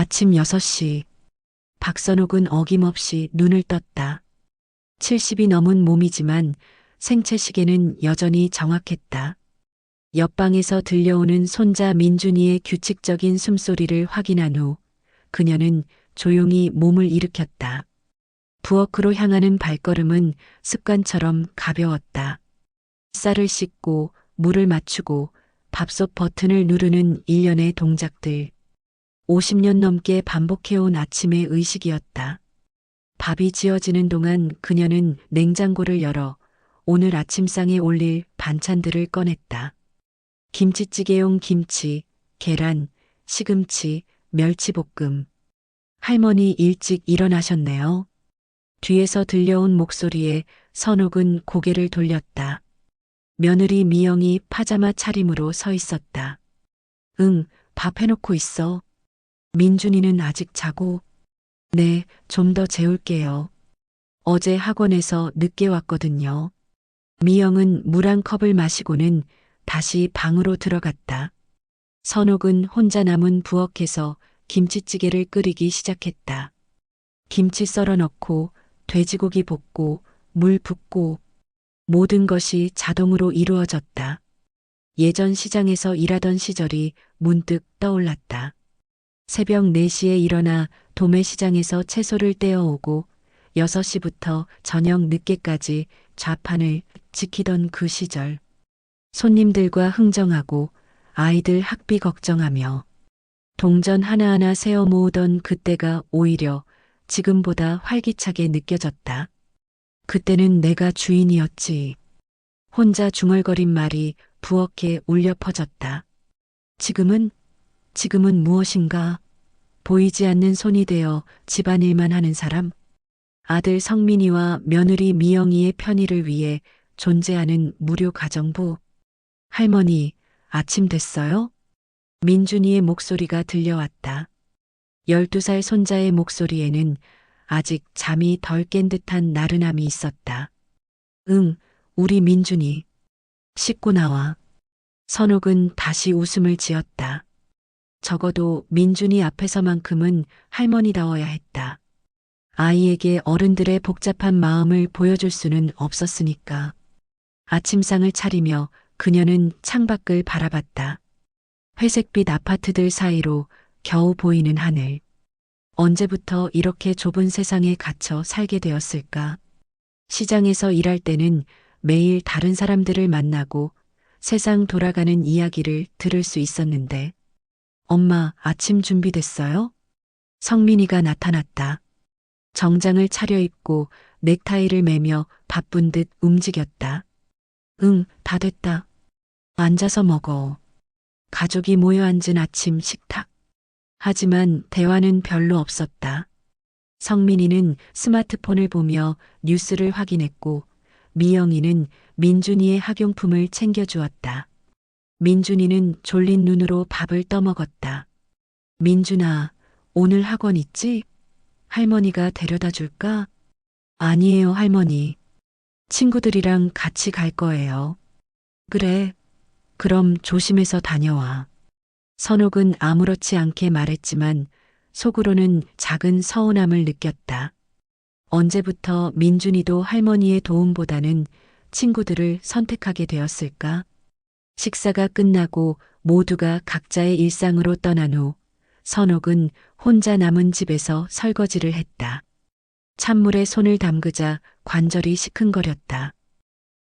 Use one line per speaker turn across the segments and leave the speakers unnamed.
아침 6시. 박선옥은 어김없이 눈을 떴다. 70이 넘은 몸이지만 생체 시계는 여전히 정확했다. 옆방에서 들려오는 손자 민준이의 규칙적인 숨소리를 확인한 후 그녀는 조용히 몸을 일으켰다. 부엌으로 향하는 발걸음은 습관처럼 가벼웠다. 쌀을 씻고 물을 맞추고 밥솥 버튼을 누르는 일련의 동작들. 50년 넘게 반복해온 아침의 의식이었다. 밥이 지어지는 동안 그녀는 냉장고를 열어 오늘 아침상에 올릴 반찬들을 꺼냈다. 김치찌개용 김치, 계란, 시금치, 멸치볶음. 할머니 일찍 일어나셨네요. 뒤에서 들려온 목소리에 선옥은 고개를 돌렸다. 며느리 미영이 파자마 차림으로 서 있었다. 응, 밥 해놓고 있어. 민준이는 아직 자고. 네, 좀 더 재울게요. 어제 학원에서 늦게 왔거든요. 미영은 물 한 컵을 마시고는 다시 방으로 들어갔다. 선옥은 혼자 남은 부엌에서 김치찌개를 끓이기 시작했다. 김치 썰어 넣고 돼지고기 볶고 물 붓고 모든 것이 자동으로 이루어졌다. 예전 시장에서 일하던 시절이 문득 떠올랐다. 새벽 4시에 일어나 도매시장에서 채소를 떼어오고 6시부터 저녁 늦게까지 좌판을 지키던 그 시절. 손님들과 흥정하고 아이들 학비 걱정하며 동전 하나하나 세어 모으던 그때가 오히려 지금보다 활기차게 느껴졌다. 그때는 내가 주인이었지. 혼자 중얼거린 말이 부엌에 울려 퍼졌다. 지금은 무엇인가? 보이지 않는 손이 되어 집안일만 하는 사람? 아들 성민이와 며느리 미영이의 편의를 위해 존재하는 무료 가정부? 할머니, 아침 됐어요? 민준이의 목소리가 들려왔다. 12살 손자의 목소리에는 아직 잠이 덜 깬 듯한 나른함이 있었다. 응, 우리 민준이. 씻고 나와. 선옥은 다시 웃음을 지었다. 적어도 민준이 앞에서만큼은 할머니다워야 했다. 아이에게 어른들의 복잡한 마음을 보여줄 수는 없었으니까. 아침상을 차리며 그녀는 창밖을 바라봤다. 회색빛 아파트들 사이로 겨우 보이는 하늘. 언제부터 이렇게 좁은 세상에 갇혀 살게 되었을까? 시장에서 일할 때는 매일 다른 사람들을 만나고 세상 돌아가는 이야기를 들을 수 있었는데. 엄마, 아침 준비됐어요? 성민이가 나타났다. 정장을 차려입고 넥타이를 매며 바쁜 듯 움직였다. 응, 다 됐다. 앉아서 먹어. 가족이 모여 앉은 아침 식탁. 하지만 대화는 별로 없었다. 성민이는 스마트폰을 보며 뉴스를 확인했고 미영이는 민준이의 학용품을 챙겨주었다. 민준이는 졸린 눈으로 밥을 떠먹었다. 민준아, 오늘 학원 있지? 할머니가 데려다 줄까? 아니에요, 할머니. 친구들이랑 같이 갈 거예요. 그래, 그럼 조심해서 다녀와. 선옥은 아무렇지 않게 말했지만 속으로는 작은 서운함을 느꼈다. 언제부터 민준이도 할머니의 도움보다는 친구들을 선택하게 되었을까? 식사가 끝나고 모두가 각자의 일상으로 떠난 후 선옥은 혼자 남은 집에서 설거지를 했다. 찬물에 손을 담그자 관절이 시큰거렸다.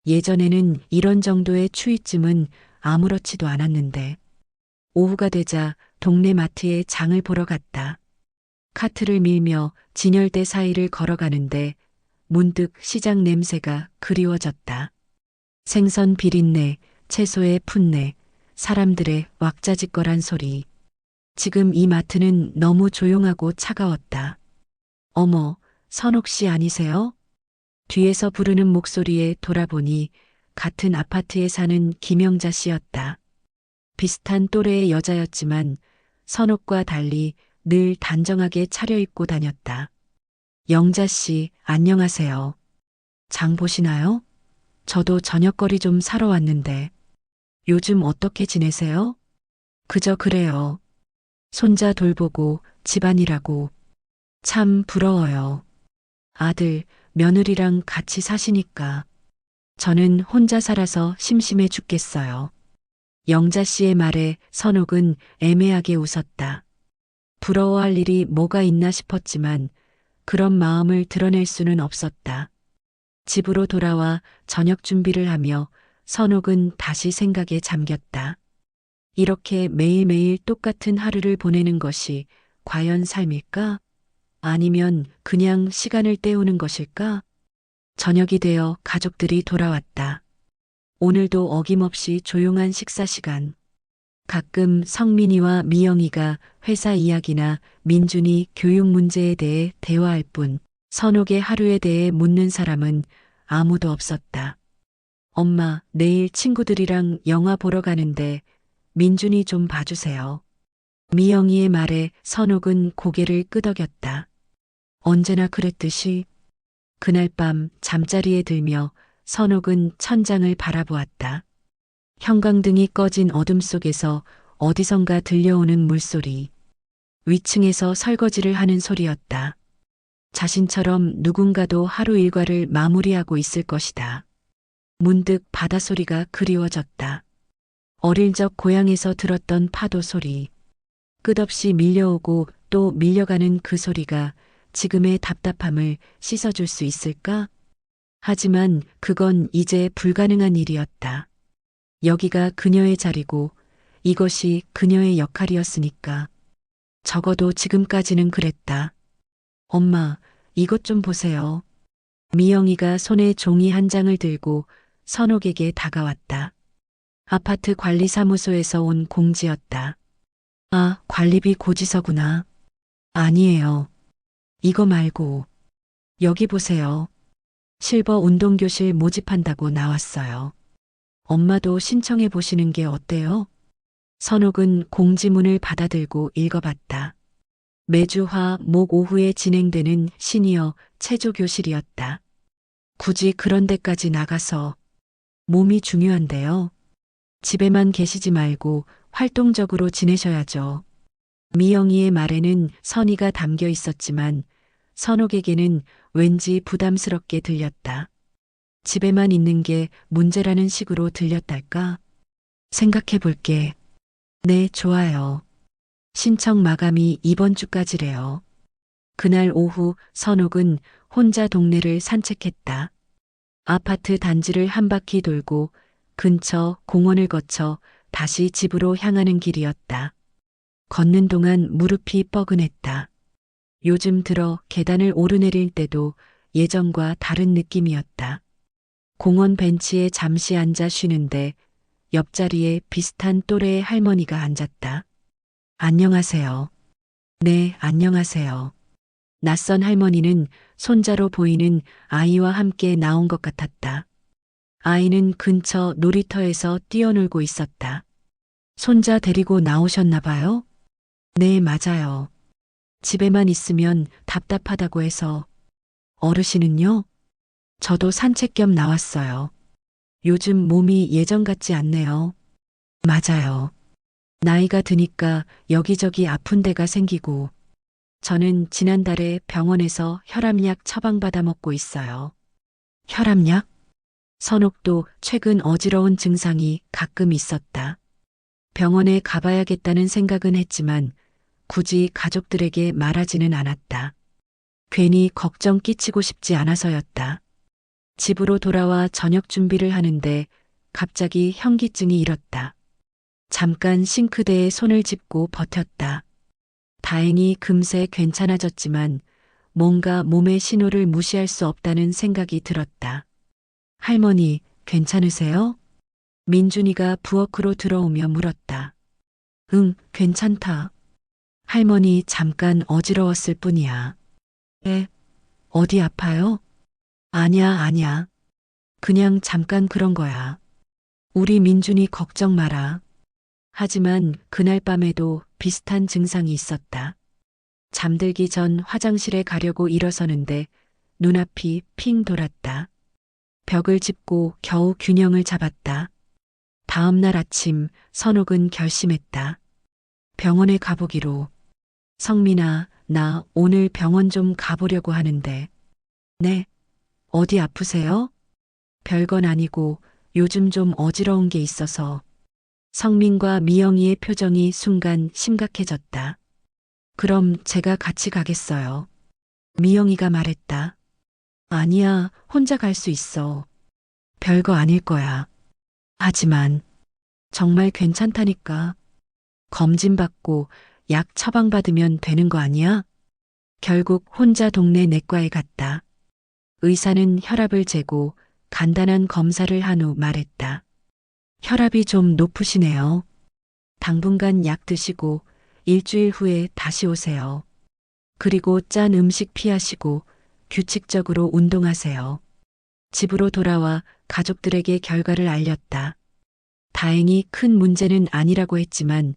예전에는 이런 정도의 추위쯤은 아무렇지도 않았는데 오후가 되자 동네 마트에 장을 보러 갔다. 카트를 밀며 진열대 사이를 걸어가는데 문득 시장 냄새가 그리워졌다. 생선 비린내, 채소의 풋내, 사람들의 왁자지껄한 소리. 지금 이 마트는 너무 조용하고 차가웠다. 어머, 선옥 씨 아니세요? 뒤에서 부르는 목소리에 돌아보니 같은 아파트에 사는 김영자 씨였다. 비슷한 또래의 여자였지만 선옥과 달리 늘 단정하게 차려입고 다녔다. 영자 씨, 안녕하세요. 장 보시나요? 저도 저녁거리 좀 사러 왔는데. 요즘 어떻게 지내세요? 그저 그래요. 손자 돌보고 집안이라고. 참 부러워요. 아들, 며느리랑 같이 사시니까. 저는 혼자 살아서 심심해 죽겠어요. 영자 씨의 말에 선옥은 애매하게 웃었다. 부러워할 일이 뭐가 있나 싶었지만 그런 마음을 드러낼 수는 없었다. 집으로 돌아와 저녁 준비를 하며 선옥은 다시 생각에 잠겼다. 이렇게 매일매일 똑같은 하루를 보내는 것이 과연 삶일까? 아니면 그냥 시간을 때우는 것일까? 저녁이 되어 가족들이 돌아왔다. 오늘도 어김없이 조용한 식사 시간. 가끔 성민이와 미영이가 회사 이야기나 민준이 교육 문제에 대해 대화할 뿐 선옥의 하루에 대해 묻는 사람은 아무도 없었다. 엄마, 내일 친구들이랑 영화 보러 가는데 민준이 좀 봐주세요. 미영이의 말에 선옥은 고개를 끄덕였다. 언제나 그랬듯이. 그날 밤 잠자리에 들며 선옥은 천장을 바라보았다. 형광등이 꺼진 어둠 속에서 어디선가 들려오는 물소리. 위층에서 설거지를 하는 소리였다. 자신처럼 누군가도 하루 일과를 마무리하고 있을 것이다. 문득 바다소리가 그리워졌다. 어릴 적 고향에서 들었던 파도 소리. 끝없이 밀려오고 또 밀려가는 그 소리가 지금의 답답함을 씻어줄 수 있을까? 하지만 그건 이제 불가능한 일이었다. 여기가 그녀의 자리고 이것이 그녀의 역할이었으니까. 적어도 지금까지는 그랬다. 엄마, 이것 좀 보세요. 미영이가 손에 종이 한 장을 들고 선옥에게 다가왔다. 아파트 관리사무소에서 온 공지였다. 아, 관리비 고지서구나. 아니에요. 이거 말고. 여기 보세요. 실버 운동교실 모집한다고 나왔어요. 엄마도 신청해 보시는 게 어때요? 선옥은 공지문을 받아들고 읽어봤다. 매주 화, 목 오후에 진행되는 시니어 체조 교실이었다. 굳이 그런 데까지 나가서 몸이 중요한데요. 집에만 계시지 말고 활동적으로 지내셔야죠. 미영이의 말에는 선의가 담겨 있었지만 선옥에게는 왠지 부담스럽게 들렸다. 집에만 있는 게 문제라는 식으로 들렸달까? 생각해 볼게. 네, 좋아요. 신청 마감이 이번 주까지래요. 그날 오후 선옥은 혼자 동네를 산책했다. 아파트 단지를 한 바퀴 돌고 근처 공원을 거쳐 다시 집으로 향하는 길이었다. 걷는 동안 무릎이 뻐근했다. 요즘 들어 계단을 오르내릴 때도 예전과 다른 느낌이었다. 공원 벤치에 잠시 앉아 쉬는데 옆자리에 비슷한 또래의 할머니가 앉았다. 안녕하세요. 네, 안녕하세요. 낯선 할머니는 손자로 보이는 아이와 함께 나온 것 같았다. 아이는 근처 놀이터에서 뛰어놀고 있었다. 손자 데리고 나오셨나 봐요? 네, 맞아요. 집에만 있으면 답답하다고 해서. 어르신은요? 저도 산책 겸 나왔어요. 요즘 몸이 예전 같지 않네요. 맞아요. 나이가 드니까 여기저기 아픈 데가 생기고, 저는 지난달에 병원에서 혈압약 처방받아 먹고 있어요. 혈압약? 선옥도 최근 어지러운 증상이 가끔 있었다. 병원에 가봐야겠다는 생각은 했지만 굳이 가족들에게 말하지는 않았다. 괜히 걱정 끼치고 싶지 않아서였다. 집으로 돌아와 저녁 준비를 하는데 갑자기 현기증이 일었다. 잠깐 싱크대에 손을 짚고 버텼다. 다행히 금세 괜찮아졌지만 뭔가 몸의 신호를 무시할 수 없다는 생각이 들었다. 할머니, 괜찮으세요? 민준이가 부엌으로 들어오며 물었다. 응, 괜찮다. 할머니 잠깐 어지러웠을 뿐이야. 에? 어디 아파요? 아냐. 그냥 잠깐 그런 거야. 우리 민준이 걱정 마라. 하지만 그날 밤에도 비슷한 증상이 있었다. 잠들기 전 화장실에 가려고 일어서는데 눈앞이 핑 돌았다. 벽을 짚고 겨우 균형을 잡았다. 다음 날 아침 선옥은 결심했다. 병원에 가보기로. 성민아, 나 오늘 병원 좀 가보려고 하는데. 네, 어디 아프세요? 별건 아니고 요즘 좀 어지러운 게 있어서. 성민과 미영이의 표정이 순간 심각해졌다. 그럼 제가 같이 가겠어요. 미영이가 말했다. 아니야, 혼자 갈 수 있어. 별거 아닐 거야. 하지만 정말 괜찮다니까. 검진 받고 약 처방받으면 되는 거 아니야? 결국 혼자 동네 내과에 갔다. 의사는 혈압을 재고 간단한 검사를 한 후 말했다. 혈압이 좀 높으시네요. 당분간 약 드시고 일주일 후에 다시 오세요. 그리고 짠 음식 피하시고 규칙적으로 운동하세요. 집으로 돌아와 가족들에게 결과를 알렸다. 다행히 큰 문제는 아니라고 했지만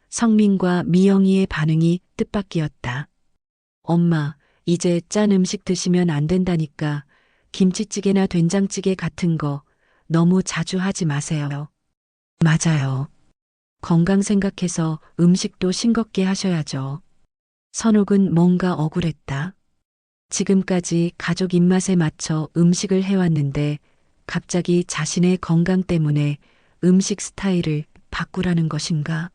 성민과 미영이의 반응이 뜻밖이었다. 엄마, 이제 짠 음식 드시면 안 된다니까. 김치찌개나 된장찌개 같은 거 너무 자주 하지 마세요. 맞아요. 건강 생각해서 음식도 싱겁게 하셔야죠. 선옥은 뭔가 억울했다. 지금까지 가족 입맛에 맞춰 음식을 해왔는데 갑자기 자신의 건강 때문에 음식 스타일을 바꾸라는 것인가?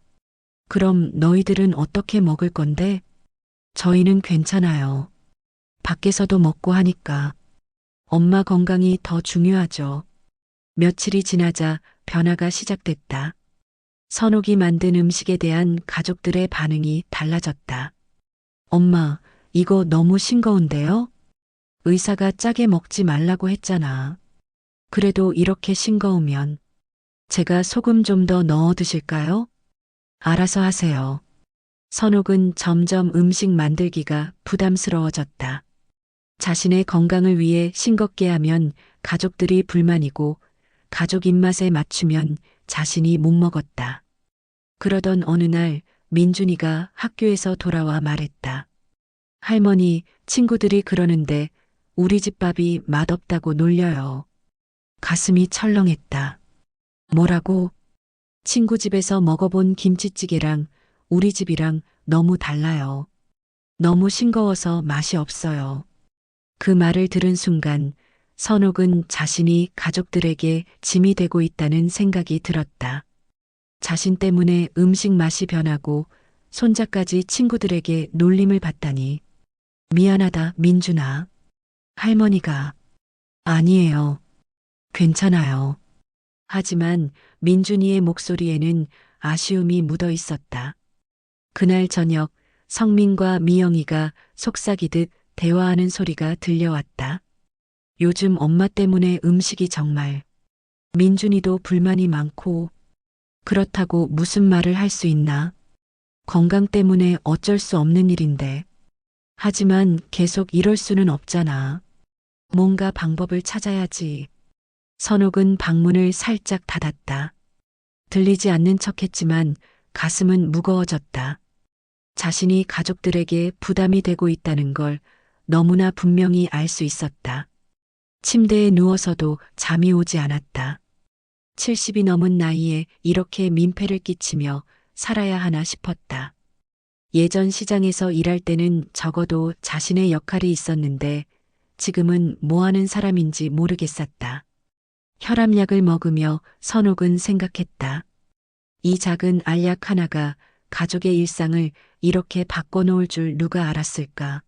그럼 너희들은 어떻게 먹을 건데? 저희는 괜찮아요. 밖에서도 먹고 하니까. 엄마 건강이 더 중요하죠. 며칠이 지나자 변화가 시작됐다. 선옥이 만든 음식에 대한 가족들의 반응이 달라졌다. 엄마, 이거 너무 싱거운데요? 의사가 짜게 먹지 말라고 했잖아. 그래도 이렇게 싱거우면 제가 소금 좀 더 넣어 드실까요? 알아서 하세요. 선옥은 점점 음식 만들기가 부담스러워졌다. 자신의 건강을 위해 싱겁게 하면 가족들이 불만이고 가족 입맛에 맞추면 자신이 못 먹었다. 그러던 어느 날 민준이가 학교에서 돌아와 말했다. 할머니, 친구들이 그러는데 우리 집 밥이 맛없다고 놀려요. 가슴이 철렁했다. 뭐라고? 친구 집에서 먹어본 김치찌개랑 우리 집이랑 너무 달라요. 너무 싱거워서 맛이 없어요. 그 말을 들은 순간 선옥은 자신이 가족들에게 짐이 되고 있다는 생각이 들었다. 자신 때문에 음식 맛이 변하고 손자까지 친구들에게 놀림을 받다니. 미안하다, 민준아. 할머니가. 아니에요. 괜찮아요. 하지만 민준이의 목소리에는 아쉬움이 묻어 있었다. 그날 저녁 성민과 미영이가 속삭이듯 대화하는 소리가 들려왔다. 요즘 엄마 때문에 음식이 정말. 민준이도 불만이 많고 그렇다고 무슨 말을 할 수 있나? 건강 때문에 어쩔 수 없는 일인데. 하지만 계속 이럴 수는 없잖아. 뭔가 방법을 찾아야지. 선옥은 방문을 살짝 닫았다. 들리지 않는 척했지만 가슴은 무거워졌다. 자신이 가족들에게 부담이 되고 있다는 걸 너무나 분명히 알 수 있었다. 침대에 누워서도 잠이 오지 않았다. 70이 넘은 나이에 이렇게 민폐를 끼치며 살아야 하나 싶었다. 예전 시장에서 일할 때는 적어도 자신의 역할이 있었는데 지금은 뭐 하는 사람인지 모르겠었다. 혈압약을 먹으며 선옥은 생각했다. 이 작은 알약 하나가 가족의 일상을 이렇게 바꿔놓을 줄 누가 알았을까?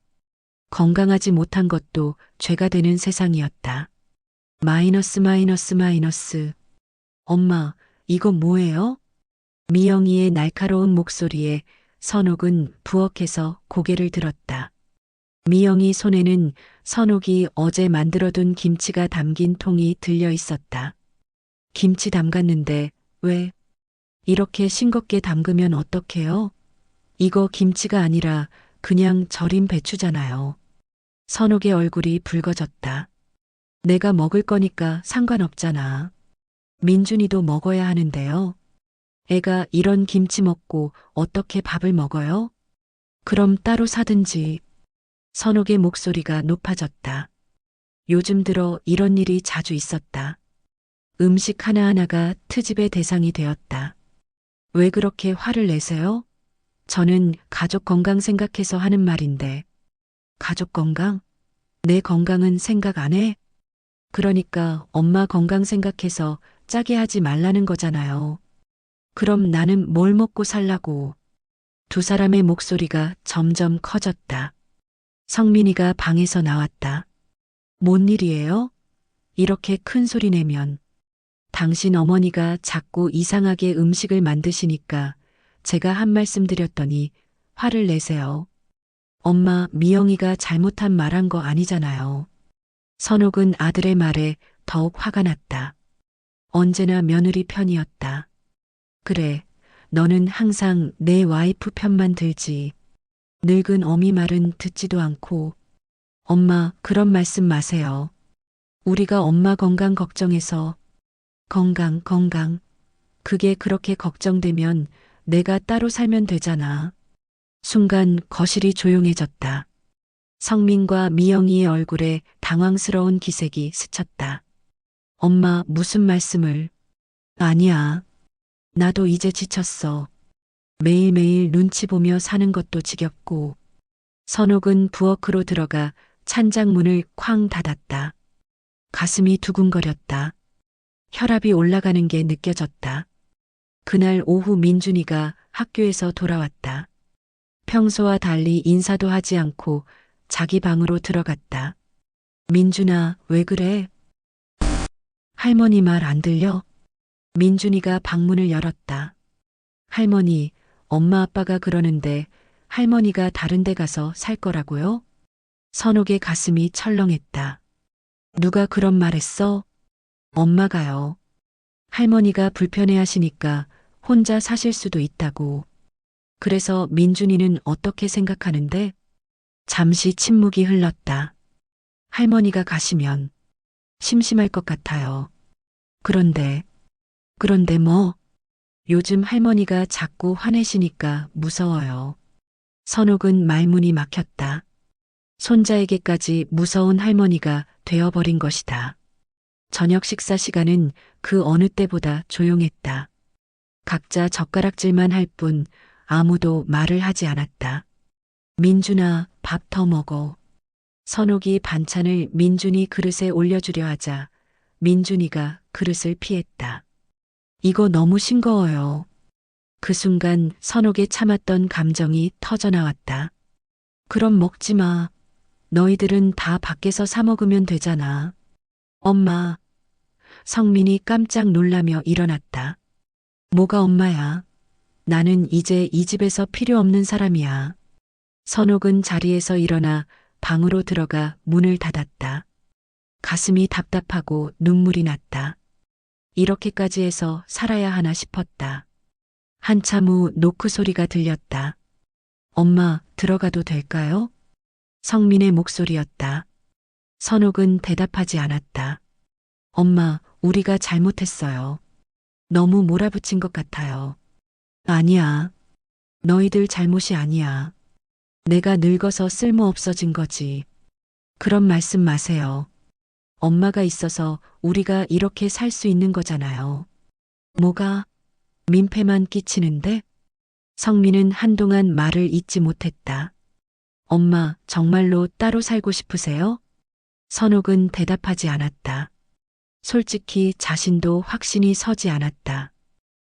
건강하지 못한 것도 죄가 되는 세상이었다. 마이너스 마이너스 마이너스. 엄마, 이거 뭐예요? 미영이의 날카로운 목소리에 선옥은 부엌에서 고개를 들었다. 미영이 손에는 선옥이 어제 만들어둔 김치가 담긴 통이 들려 있었다. 김치 담갔는데 왜 이렇게 싱겁게 담그면 어떡해요? 이거 김치가 아니라 그냥 절인 배추잖아요. 선옥의 얼굴이 붉어졌다. 내가 먹을 거니까 상관없잖아. 민준이도 먹어야 하는데요. 애가 이런 김치 먹고 어떻게 밥을 먹어요? 그럼 따로 사든지. 선옥의 목소리가 높아졌다. 요즘 들어 이런 일이 자주 있었다. 음식 하나하나가 트집의 대상이 되었다. 왜 그렇게 화를 내세요? 저는 가족 건강 생각해서 하는 말인데, 가족 건강? 내 건강은 생각 안 해? 그러니까 엄마 건강 생각해서 짜게 하지 말라는 거잖아요. 그럼 나는 뭘 먹고 살라고. 두 사람의 목소리가 점점 커졌다. 성민이가 방에서 나왔다. 뭔 일이에요? 이렇게 큰 소리 내면. 당신 어머니가 자꾸 이상하게 음식을 만드시니까 제가 한 말씀 드렸더니 화를 내세요. 엄마, 미영이가 잘못한 말한 거 아니잖아요. 선옥은 아들의 말에 더욱 화가 났다. 언제나 며느리 편이었다. 그래, 너는 항상 내 와이프 편만 들지. 늙은 어미 말은 듣지도 않고. 엄마, 그런 말씀 마세요. 우리가 엄마 건강 걱정해서. 건강. 그게 그렇게 걱정되면 내가 따로 살면 되잖아. 순간 거실이 조용해졌다. 성민과 미영이의 얼굴에 당황스러운 기색이 스쳤다. 엄마, 무슨 말씀을. 아니야. 나도 이제 지쳤어. 매일매일 눈치 보며 사는 것도 지겹고. 선옥은 부엌으로 들어가 찬장문을 쾅 닫았다. 가슴이 두근거렸다. 혈압이 올라가는 게 느껴졌다. 그날 오후 민준이가 학교에서 돌아왔다. 평소와 달리 인사도 하지 않고 자기 방으로 들어갔다. 민준아, 왜 그래? 할머니 말 안 들려? 민준이가 방문을 열었다. 할머니, 엄마 아빠가 그러는데 할머니가 다른 데 가서 살 거라고요? 선옥의 가슴이 철렁했다. 누가 그런 말 했어? 엄마가요. 할머니가 불편해 하시니까 혼자 사실 수도 있다고. 그래서 민준이는 어떻게 생각하는데? 잠시 침묵이 흘렀다. 할머니가 가시면 심심할 것 같아요. 그런데 뭐? 요즘 할머니가 자꾸 화내시니까 무서워요. 선옥은 말문이 막혔다. 손자에게까지 무서운 할머니가 되어버린 것이다. 저녁 식사 시간은 그 어느 때보다 조용했다. 각자 젓가락질만 할 뿐 아무도 말을 하지 않았다. 민준아, 밥 더 먹어. 선옥이 반찬을 민준이 그릇에 올려주려 하자 민준이가 그릇을 피했다. 이거 너무 싱거워요. 그 순간 선옥에 참았던 감정이 터져나왔다. 그럼 먹지 마. 너희들은 다 밖에서 사 먹으면 되잖아. 엄마. 성민이 깜짝 놀라며 일어났다. 뭐가 엄마야? 나는 이제 이 집에서 필요 없는 사람이야. 선옥은 자리에서 일어나 방으로 들어가 문을 닫았다. 가슴이 답답하고 눈물이 났다. 이렇게까지 해서 살아야 하나 싶었다. 한참 후 노크 소리가 들렸다. 엄마, 들어가도 될까요? 성민의 목소리였다. 선옥은 대답하지 않았다. 엄마, 우리가 잘못했어요. 너무 몰아붙인 것 같아요. 아니야. 너희들 잘못이 아니야. 내가 늙어서 쓸모 없어진 거지. 그런 말씀 마세요. 엄마가 있어서 우리가 이렇게 살 수 있는 거잖아요. 뭐가? 민폐만 끼치는데? 성민은 한동안 말을 잇지 못했다. 엄마, 정말로 따로 살고 싶으세요? 선옥은 대답하지 않았다. 솔직히 자신도 확신이 서지 않았다.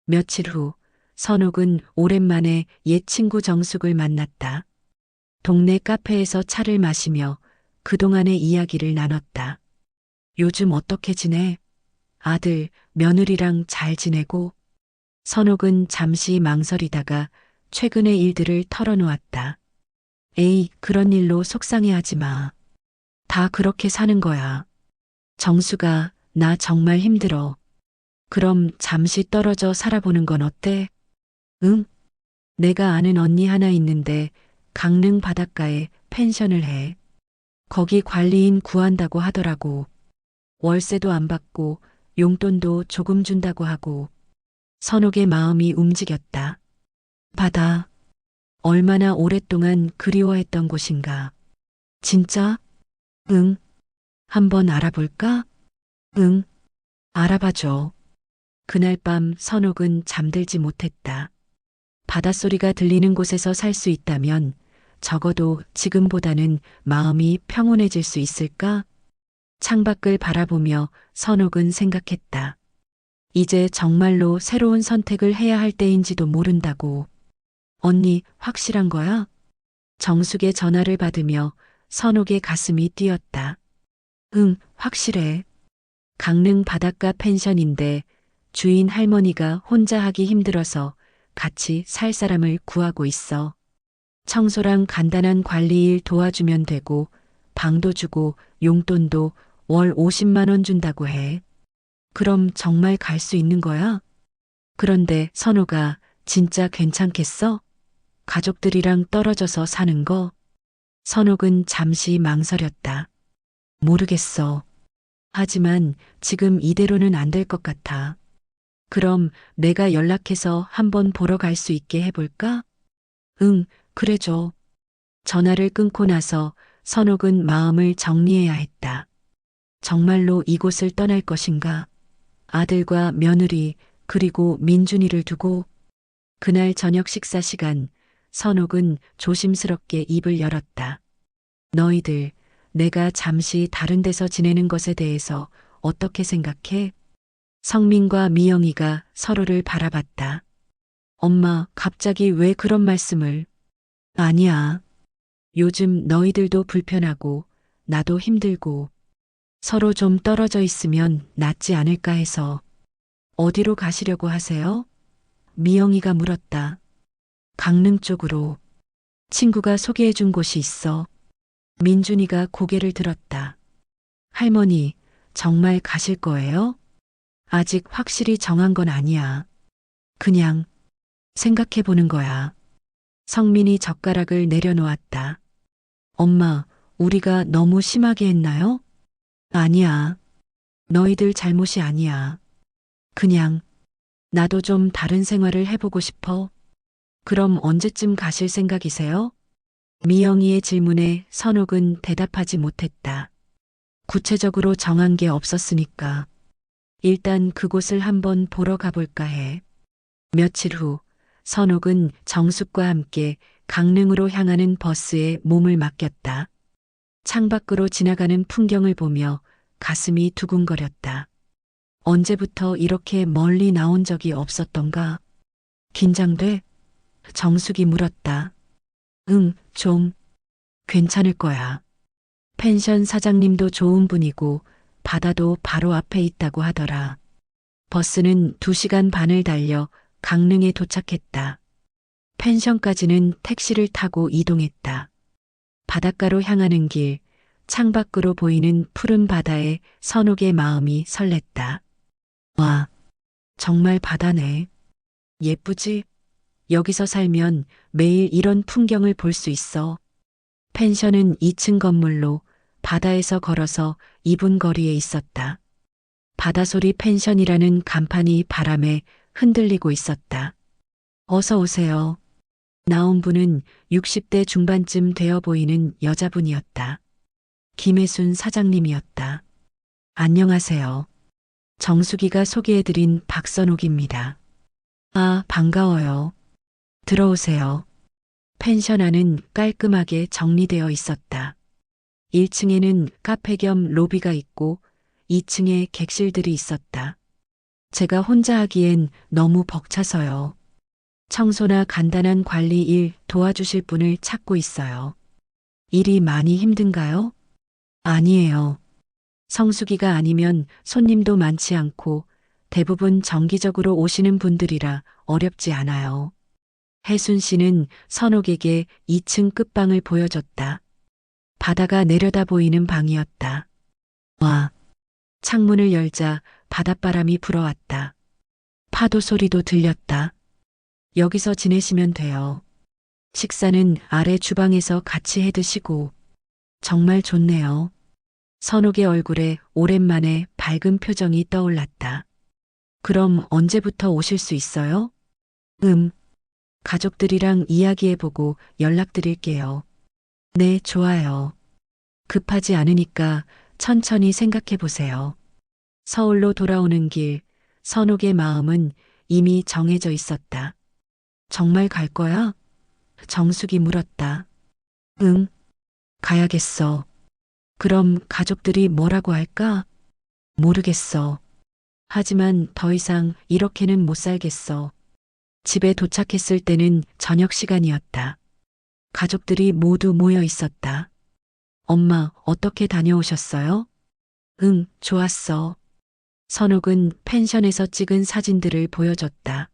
며칠 후, 선옥은 오랜만에 옛 친구 정숙을 만났다. 동네 카페에서 차를 마시며 그동안의 이야기를 나눴다. 요즘 어떻게 지내? 아들, 며느리랑 잘 지내고? 선옥은 잠시 망설이다가 최근의 일들을 털어놓았다. 에이, 그런 일로 속상해하지 마. 다 그렇게 사는 거야. 정수가, 나 정말 힘들어. 그럼 잠시 떨어져 살아보는 건 어때? 응? 내가 아는 언니 하나 있는데 강릉 바닷가에 펜션을 해. 거기 관리인 구한다고 하더라고. 월세도 안 받고 용돈도 조금 준다고 하고. 선옥의 마음이 움직였다. 바다. 얼마나 오랫동안 그리워했던 곳인가. 진짜? 응. 한번 알아볼까? 응. 알아봐줘. 그날 밤 선옥은 잠들지 못했다. 바닷소리가 들리는 곳에서 살 수 있다면 적어도 지금보다는 마음이 평온해질 수 있을까? 창밖을 바라보며 선옥은 생각했다. 이제 정말로 새로운 선택을 해야 할 때인지도 모른다고. 언니, 확실한 거야? 정숙의 전화를 받으며 선옥의 가슴이 뛰었다. 응, 확실해. 강릉 바닷가 펜션인데 주인 할머니가 혼자 하기 힘들어서 같이 살 사람을 구하고 있어. 청소랑 간단한 관리 일 도와주면 되고 방도 주고 용돈도 월 50만 원 준다고 해. 그럼 정말 갈 수 있는 거야? 그런데 선호가 진짜 괜찮겠어? 가족들이랑 떨어져서 사는 거? 선옥은 잠시 망설였다. 모르겠어. 하지만 지금 이대로는 안 될 것 같아. 그럼 내가 연락해서 한번 보러 갈 수 있게 해볼까? 응, 그래줘. 전화를 끊고 나서 선옥은 마음을 정리해야 했다. 정말로 이곳을 떠날 것인가? 아들과 며느리, 그리고 민준이를 두고 그날 저녁 식사 시간, 선옥은 조심스럽게 입을 열었다. 너희들, 내가 잠시 다른 데서 지내는 것에 대해서 어떻게 생각해? 성민과 미영이가 서로를 바라봤다. 엄마, 갑자기 왜 그런 말씀을? 아니야. 요즘 너희들도 불편하고, 나도 힘들고, 서로 좀 떨어져 있으면 낫지 않을까 해서. 어디로 가시려고 하세요? 미영이가 물었다. 강릉 쪽으로. 친구가 소개해 준 곳이 있어. 민준이가 고개를 들었다. 할머니, 정말 가실 거예요? 아직 확실히 정한 건 아니야. 그냥 생각해 보는 거야. 성민이 젓가락을 내려놓았다. 엄마, 우리가 너무 심하게 했나요? 아니야. 너희들 잘못이 아니야. 그냥 나도 좀 다른 생활을 해보고 싶어. 그럼 언제쯤 가실 생각이세요? 미영이의 질문에 선옥은 대답하지 못했다. 구체적으로 정한 게 없었으니까. 일단 그곳을 한번 보러 가볼까 해. 며칠 후 선옥은 정숙과 함께 강릉으로 향하는 버스에 몸을 맡겼다. 창밖으로 지나가는 풍경을 보며 가슴이 두근거렸다. 언제부터 이렇게 멀리 나온 적이 없었던가? 긴장돼? 정숙이 물었다. 응, 좀. 괜찮을 거야. 펜션 사장님도 좋은 분이고 바다도 바로 앞에 있다고 하더라. 버스는 2시간 반을 달려 강릉에 도착했다. 펜션까지는 택시를 타고 이동했다. 바닷가로 향하는 길, 창밖으로 보이는 푸른 바다에 선옥의 마음이 설렜다. 와, 정말 바다네. 예쁘지? 여기서 살면 매일 이런 풍경을 볼 수 있어. 펜션은 2층 건물로 바다에서 걸어서 2분 거리에 있었다. 바다소리 펜션이라는 간판이 바람에 흔들리고 있었다. 어서 오세요. 나온 분은 60대 중반쯤 되어 보이는 여자분이었다. 김혜순 사장님이었다. 안녕하세요. 정수기가 소개해드린 박선옥입니다. 아, 반가워요. 들어오세요. 펜션 안은 깔끔하게 정리되어 있었다. 1층에는 카페 겸 로비가 있고 2층에 객실들이 있었다. 제가 혼자 하기엔 너무 벅차서요. 청소나 간단한 관리 일 도와주실 분을 찾고 있어요. 일이 많이 힘든가요? 아니에요. 성수기가 아니면 손님도 많지 않고 대부분 정기적으로 오시는 분들이라 어렵지 않아요. 혜순 씨는 선옥에게 2층 끝방을 보여줬다. 바다가 내려다 보이는 방이었다. 와, 창문을 열자 바닷바람이 불어왔다. 파도 소리도 들렸다. 여기서 지내시면 돼요. 식사는 아래 주방에서 같이 해 드시고. 정말 좋네요. 선옥의 얼굴에 오랜만에 밝은 표정이 떠올랐다. 그럼 언제부터 오실 수 있어요? 가족들이랑 이야기해보고 연락드릴게요. 네, 좋아요. 급하지 않으니까 천천히 생각해보세요. 서울로 돌아오는 길, 선옥의 마음은 이미 정해져 있었다. 정말 갈 거야? 정숙이 물었다. 응, 가야겠어. 그럼 가족들이 뭐라고 할까? 모르겠어. 하지만 더 이상 이렇게는 못 살겠어. 집에 도착했을 때는 저녁 시간이었다. 가족들이 모두 모여 있었다. 엄마, 어떻게 다녀오셨어요? 응, 좋았어. 선옥은 펜션에서 찍은 사진들을 보여줬다.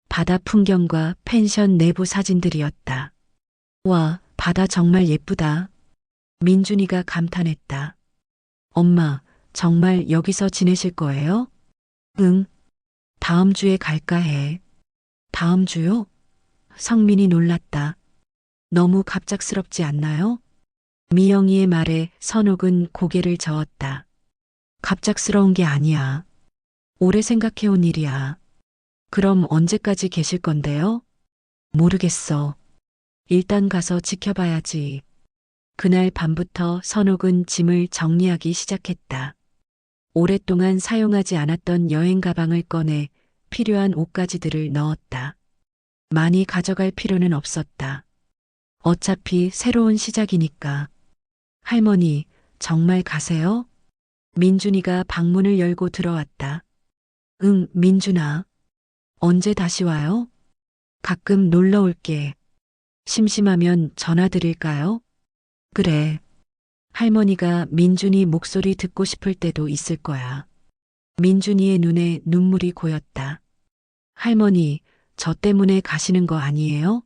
바다 풍경과 펜션 내부 사진들이었다. 와, 바다 정말 예쁘다. 민준이가 감탄했다. 엄마, 정말 여기서 지내실 거예요? 응, 다음 주에 갈까 해. 다음 주요? 성민이 놀랐다. 너무 갑작스럽지 않나요? 미영이의 말에 선옥은 고개를 저었다. 갑작스러운 게 아니야. 오래 생각해온 일이야. 그럼 언제까지 계실 건데요? 모르겠어. 일단 가서 지켜봐야지. 그날 밤부터 선옥은 짐을 정리하기 시작했다. 오랫동안 사용하지 않았던 여행 가방을 꺼내 필요한 옷가지들을 넣었다. 많이 가져갈 필요는 없었다. 어차피 새로운 시작이니까. 할머니, 정말 가세요? 민준이가 방문을 열고 들어왔다. 응, 민준아. 언제 다시 와요? 가끔 놀러 올게. 심심하면 전화 드릴까요? 그래. 할머니가 민준이 목소리 듣고 싶을 때도 있을 거야. 민준이의 눈에 눈물이 고였다. 할머니, 저 때문에 가시는 거 아니에요?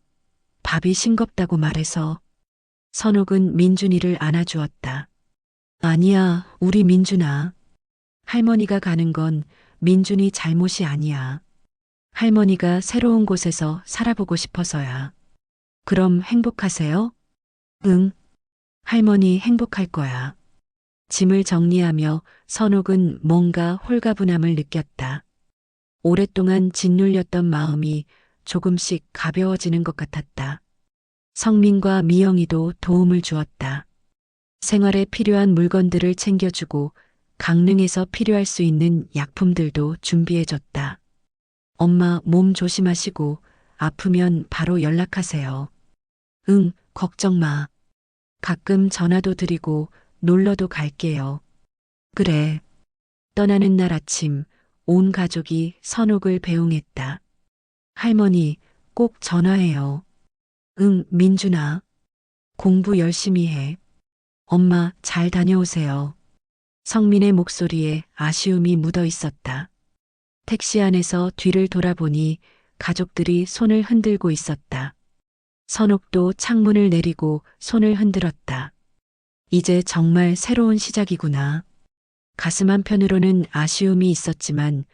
밥이 싱겁다고 말해서. 선옥은 민준이를 안아주었다. 아니야, 우리 민준아. 할머니가 가는 건 민준이 잘못이 아니야. 할머니가 새로운 곳에서 살아보고 싶어서야. 그럼 행복하세요? 응, 할머니 행복할 거야. 짐을 정리하며 선옥은 뭔가 홀가분함을 느꼈다. 오랫동안 짓눌렸던 마음이 조금씩 가벼워지는 것 같았다. 성민과 미영이도 도움을 주었다. 생활에 필요한 물건들을 챙겨주고 강릉에서 필요할 수 있는 약품들도 준비해줬다. 엄마 몸 조심하시고 아프면 바로 연락하세요. 응, 걱정 마. 가끔 전화도 드리고 놀러도 갈게요. 그래. 떠나는 날 아침 온 가족이 선옥을 배웅했다. 할머니 꼭 전화해요. 응, 민준아. 공부 열심히 해. 엄마 잘 다녀오세요. 성민의 목소리에 아쉬움이 묻어 있었다. 택시 안에서 뒤를 돌아보니 가족들이 손을 흔들고 있었다. 선옥도 창문을 내리고 손을 흔들었다. 이제 정말 새로운 시작이구나. 가슴 한편으로는 아쉬움이 있었지만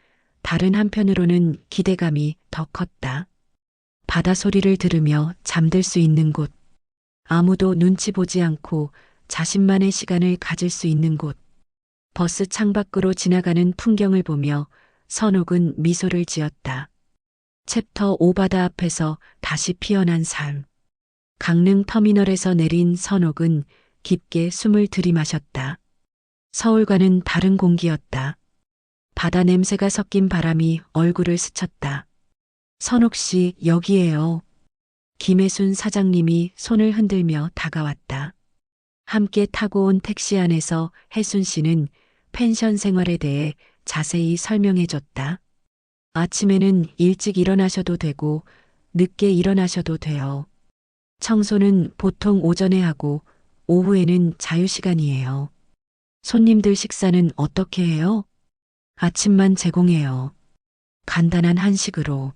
다른 한편으로는 기대감이 더 컸다. 바다 소리를 들으며 잠들 수 있는 곳. 아무도 눈치 보지 않고 자신만의 시간을 가질 수 있는 곳. 버스 창밖으로 지나가는 풍경을 보며 선옥은 미소를 지었다. 챕터 5 바다 앞에서 다시 피어난 삶. 강릉 터미널에서 내린 선옥은 깊게 숨을 들이마셨다. 서울과는 다른 공기였다. 바다 냄새가 섞인 바람이 얼굴을 스쳤다. 선옥 씨, 여기에요. 김혜순 사장님이 손을 흔들며 다가왔다. 함께 타고 온 택시 안에서 혜순 씨는 펜션 생활에 대해 자세히 설명해 줬다. 아침에는 일찍 일어나셔도 되고 늦게 일어나셔도 돼요. 청소는 보통 오전에 하고 오후에는 자유시간이에요. 손님들 식사는 어떻게 해요? 아침만 제공해요. 간단한 한식으로.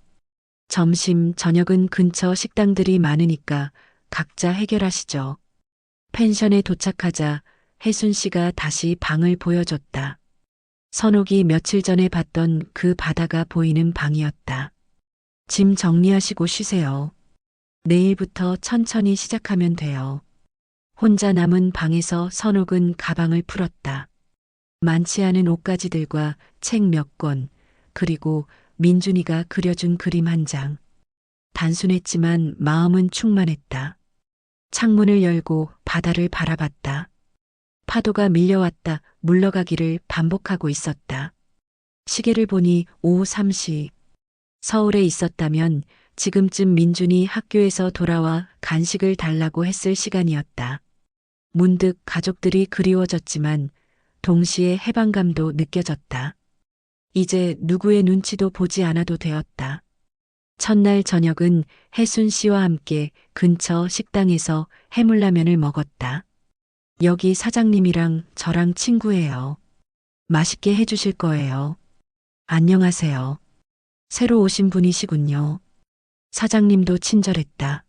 점심, 저녁은 근처 식당들이 많으니까 각자 해결하시죠. 펜션에 도착하자 혜순 씨가 다시 방을 보여줬다. 선옥이 며칠 전에 봤던 그 바다가 보이는 방이었다. 짐 정리하시고 쉬세요. 내일부터 천천히 시작하면 돼요. 혼자 남은 방에서 선옥은 가방을 풀었다. 많지 않은 옷가지들과 책 몇 권, 그리고 민준이가 그려준 그림 한 장. 단순했지만 마음은 충만했다. 창문을 열고 바다를 바라봤다. 파도가 밀려왔다 물러가기를 반복하고 있었다. 시계를 보니 오후 3시. 서울에 있었다면 지금쯤 민준이 학교에서 돌아와 간식을 달라고 했을 시간이었다. 문득 가족들이 그리워졌지만 동시에 해방감도 느껴졌다. 이제 누구의 눈치도 보지 않아도 되었다. 첫날 저녁은 혜순 씨와 함께 근처 식당에서 해물라면을 먹었다. 여기 사장님이랑 저랑 친구예요. 맛있게 해주실 거예요. 안녕하세요. 새로 오신 분이시군요. 사장님도 친절했다.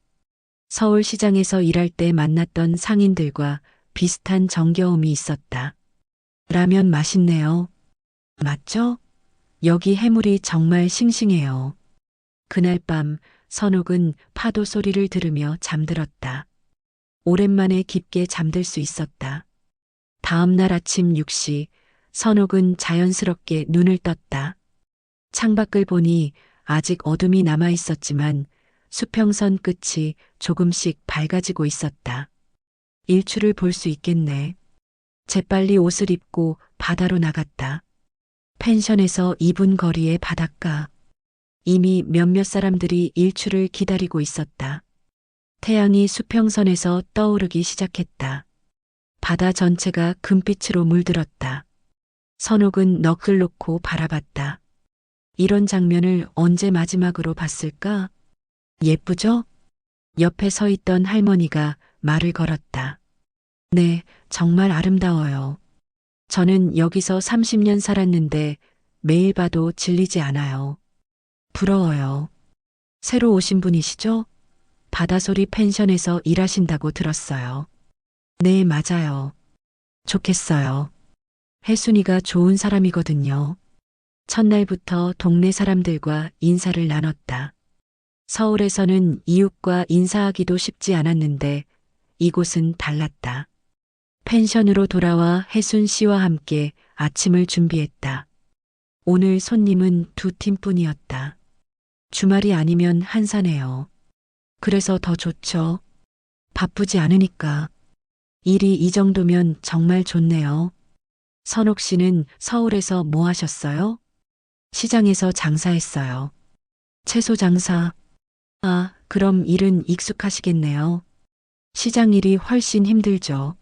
서울시장에서 일할 때 만났던 상인들과 비슷한 정겨움이 있었다. 라면 맛있네요. 맞죠? 여기 해물이 정말 싱싱해요. 그날 밤 선옥은 파도 소리를 들으며 잠들었다. 오랜만에 깊게 잠들 수 있었다. 다음 날 아침 6시 선옥은 자연스럽게 눈을 떴다. 창밖을 보니 아직 어둠이 남아 있었지만 수평선 끝이 조금씩 밝아지고 있었다. 일출을 볼 수 있겠네. 재빨리 옷을 입고 바다로 나갔다. 펜션에서 2분 거리의 바닷가. 이미 몇몇 사람들이 일출을 기다리고 있었다. 태양이 수평선에서 떠오르기 시작했다. 바다 전체가 금빛으로 물들었다. 선옥은 넋을 놓고 바라봤다. 이런 장면을 언제 마지막으로 봤을까? 예쁘죠? 옆에 서 있던 할머니가 말을 걸었다. 네, 정말 아름다워요. 저는 여기서 30년 살았는데 매일 봐도 질리지 않아요. 부러워요. 새로 오신 분이시죠? 바다소리 펜션에서 일하신다고 들었어요. 네, 맞아요. 좋겠어요. 혜순이가 좋은 사람이거든요. 첫날부터 동네 사람들과 인사를 나눴다. 서울에서는 이웃과 인사하기도 쉽지 않았는데 이곳은 달랐다. 펜션으로 돌아와 혜순 씨와 함께 아침을 준비했다. 오늘 손님은 2팀뿐이었다. 주말이 아니면 한산해요. 그래서 더 좋죠. 바쁘지 않으니까. 일이 이 정도면 정말 좋네요. 선옥 씨는 서울에서 뭐 하셨어요? 시장에서 장사했어요. 채소 장사. 아, 그럼 일은 익숙하시겠네요. 시장 일이 훨씬 힘들죠.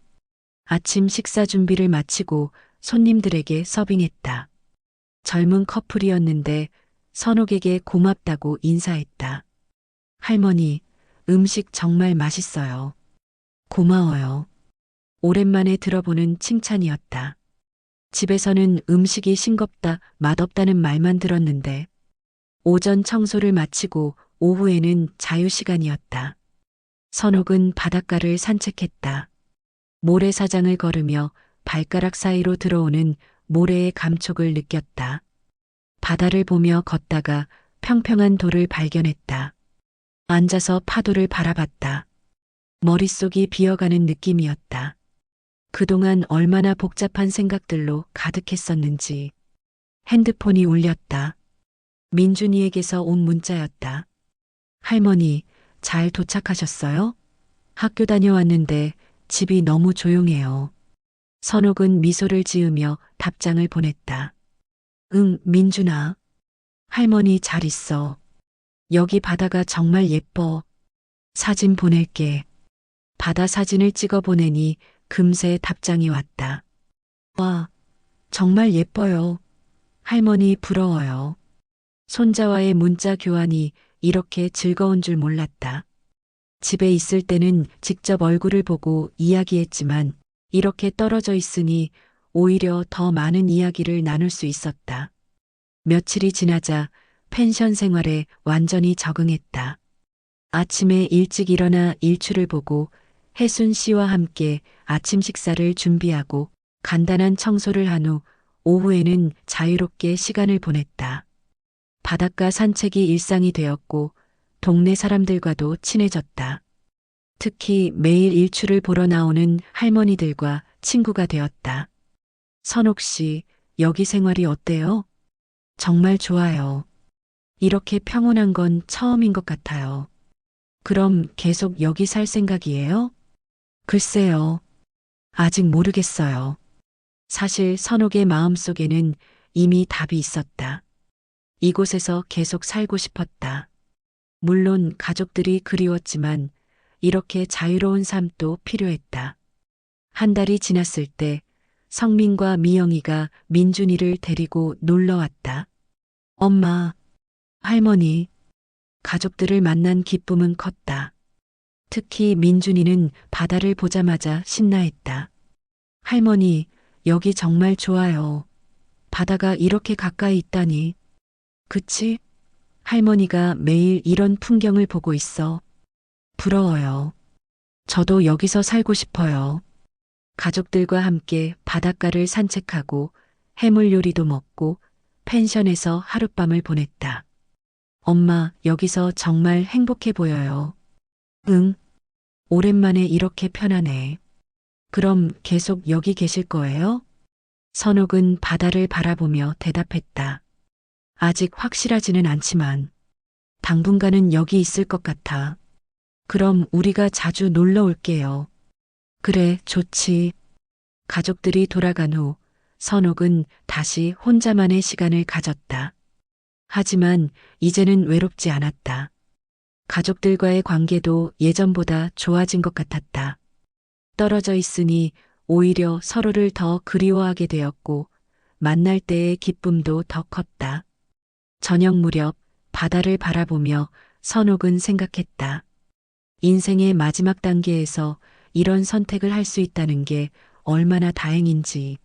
아침 식사 준비를 마치고 손님들에게 서빙했다. 젊은 커플이었는데 선옥에게 고맙다고 인사했다. 할머니, 음식 정말 맛있어요. 고마워요. 오랜만에 들어보는 칭찬이었다. 집에서는 음식이 싱겁다, 맛없다는 말만 들었는데 오전 청소를 마치고 오후에는 자유시간이었다. 선옥은 바닷가를 산책했다. 모래사장을 걸으며 발가락 사이로 들어오는 모래의 감촉을 느꼈다. 바다를 보며 걷다가 평평한 돌을 발견했다. 앉아서 파도를 바라봤다. 머릿속이 비어가는 느낌이었다. 그동안 얼마나 복잡한 생각들로 가득했었는지. 핸드폰이 울렸다. 민준이에게서 온 문자였다. 할머니, 잘 도착하셨어요? 학교 다녀왔는데 집이 너무 조용해요. 선옥은 미소를 지으며 답장을 보냈다. 응, 민준아. 할머니 잘 있어. 여기 바다가 정말 예뻐. 사진 보낼게. 바다 사진을 찍어 보내니 금세 답장이 왔다. 와, 정말 예뻐요. 할머니 부러워요. 손자와의 문자 교환이 이렇게 즐거운 줄 몰랐다. 집에 있을 때는 직접 얼굴을 보고 이야기했지만 이렇게 떨어져 있으니 오히려 더 많은 이야기를 나눌 수 있었다. 며칠이 지나자 펜션 생활에 완전히 적응했다. 아침에 일찍 일어나 일출을 보고 혜순 씨와 함께 아침 식사를 준비하고 간단한 청소를 한 후 오후에는 자유롭게 시간을 보냈다. 바닷가 산책이 일상이 되었고 동네 사람들과도 친해졌다. 특히 매일 일출을 보러 나오는 할머니들과 친구가 되었다. 선옥 씨, 여기 생활이 어때요? 정말 좋아요. 이렇게 평온한 건 처음인 것 같아요. 그럼 계속 여기 살 생각이에요? 글쎄요. 아직 모르겠어요. 사실 선옥의 마음속에는 이미 답이 있었다. 이곳에서 계속 살고 싶었다. 물론 가족들이 그리웠지만 이렇게 자유로운 삶도 필요했다. 한 달이 지났을 때 성민과 미영이가 민준이를 데리고 놀러 왔다. 엄마, 할머니, 가족들을 만난 기쁨은 컸다. 특히 민준이는 바다를 보자마자 신나했다. 할머니, 여기 정말 좋아요. 바다가 이렇게 가까이 있다니. 그치? 할머니가 매일 이런 풍경을 보고 있어. 부러워요. 저도 여기서 살고 싶어요. 가족들과 함께 바닷가를 산책하고 해물 요리도 먹고 펜션에서 하룻밤을 보냈다. 엄마, 여기서 정말 행복해 보여요. 응, 오랜만에 이렇게 편하네. 그럼 계속 여기 계실 거예요? 선옥은 바다를 바라보며 대답했다. 아직 확실하지는 않지만 당분간은 여기 있을 것 같아. 그럼 우리가 자주 놀러 올게요. 그래, 좋지. 가족들이 돌아간 후 선옥은 다시 혼자만의 시간을 가졌다. 하지만 이제는 외롭지 않았다. 가족들과의 관계도 예전보다 좋아진 것 같았다. 떨어져 있으니 오히려 서로를 더 그리워하게 되었고 만날 때의 기쁨도 더 컸다. 저녁 무렵 바다를 바라보며 선옥은 생각했다. 인생의 마지막 단계에서 이런 선택을 할 수 있다는 게 얼마나 다행인지.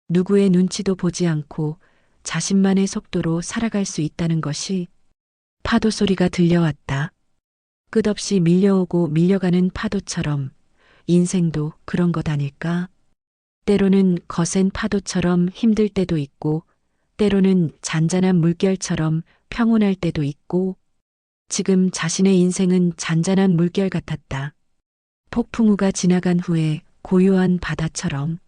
누구의 눈치도 보지 않고 자신만의 속도로 살아갈 수 있다는 것이. 파도 소리가 들려왔다. 끝없이 밀려오고 밀려가는 파도처럼 인생도 그런 것 아닐까? 때로는 거센 파도처럼 힘들 때도 있고, 때로는 잔잔한 물결처럼 평온할 때도 있고, 지금 자신의 인생은 잔잔한 물결 같았다. 폭풍우가 지나간 후에 고요한 바다처럼.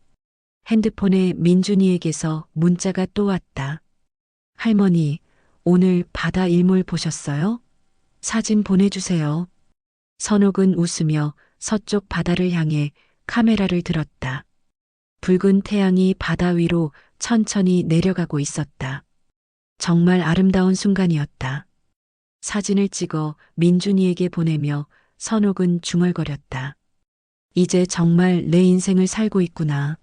핸드폰에 민준이에게서 문자가 또 왔다. 할머니, 오늘 바다 일몰 보셨어요? 사진 보내주세요. 선옥은 웃으며 서쪽 바다를 향해 카메라를 들었다. 붉은 태양이 바다 위로 천천히 내려가고 있었다. 정말 아름다운 순간이었다. 사진을 찍어 민준이에게 보내며 선옥은 중얼거렸다. 이제 정말 내 인생을 살고 있구나.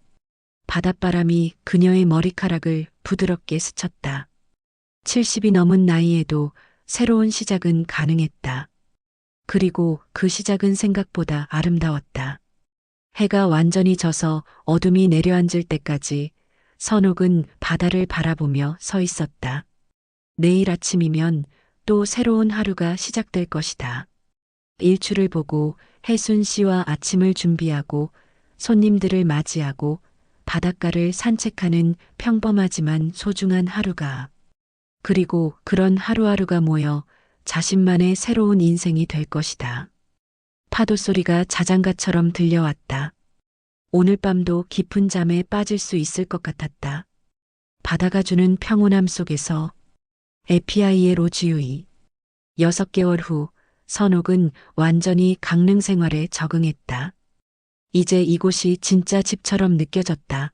바닷바람이 그녀의 머리카락을 부드럽게 스쳤다. 70이 넘은 나이에도 새로운 시작은 가능했다. 그리고 그 시작은 생각보다 아름다웠다. 해가 완전히 져서 어둠이 내려앉을 때까지 선옥은 바다를 바라보며 서 있었다. 내일 아침이면 또 새로운 하루가 시작될 것이다. 일출을 보고 혜순 씨와 아침을 준비하고 손님들을 맞이하고 바닷가를 산책하는 평범하지만 소중한 하루가. 그리고 그런 하루하루가 모여 자신만의 새로운 인생이 될 것이다. 파도 소리가 자장가처럼 들려왔다. 오늘 밤도 깊은 잠에 빠질 수 있을 것 같았다. 바다가 주는 평온함 속에서. 에피아이의 로지유이. 6개월 후 선옥은 완전히 강릉 생활에 적응했다. 이제 이곳이 진짜 집처럼 느껴졌다.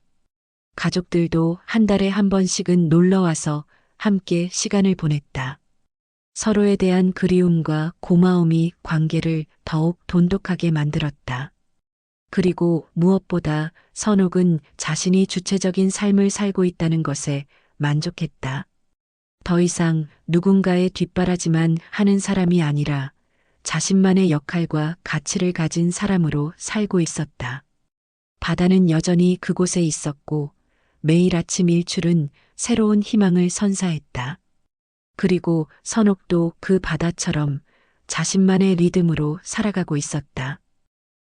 가족들도 한 달에 한 번씩은 놀러와서 함께 시간을 보냈다. 서로에 대한 그리움과 고마움이 관계를 더욱 돈독하게 만들었다. 그리고 무엇보다 선옥은 자신이 주체적인 삶을 살고 있다는 것에 만족했다. 더 이상 누군가의 뒷바라지만 하는 사람이 아니라 자신만의 역할과 가치를 가진 사람으로 살고 있었다. 바다는 여전히 그곳에 있었고 매일 아침 일출은 새로운 희망을 선사했다. 그리고 선옥도 그 바다처럼 자신만의 리듬으로 살아가고 있었다.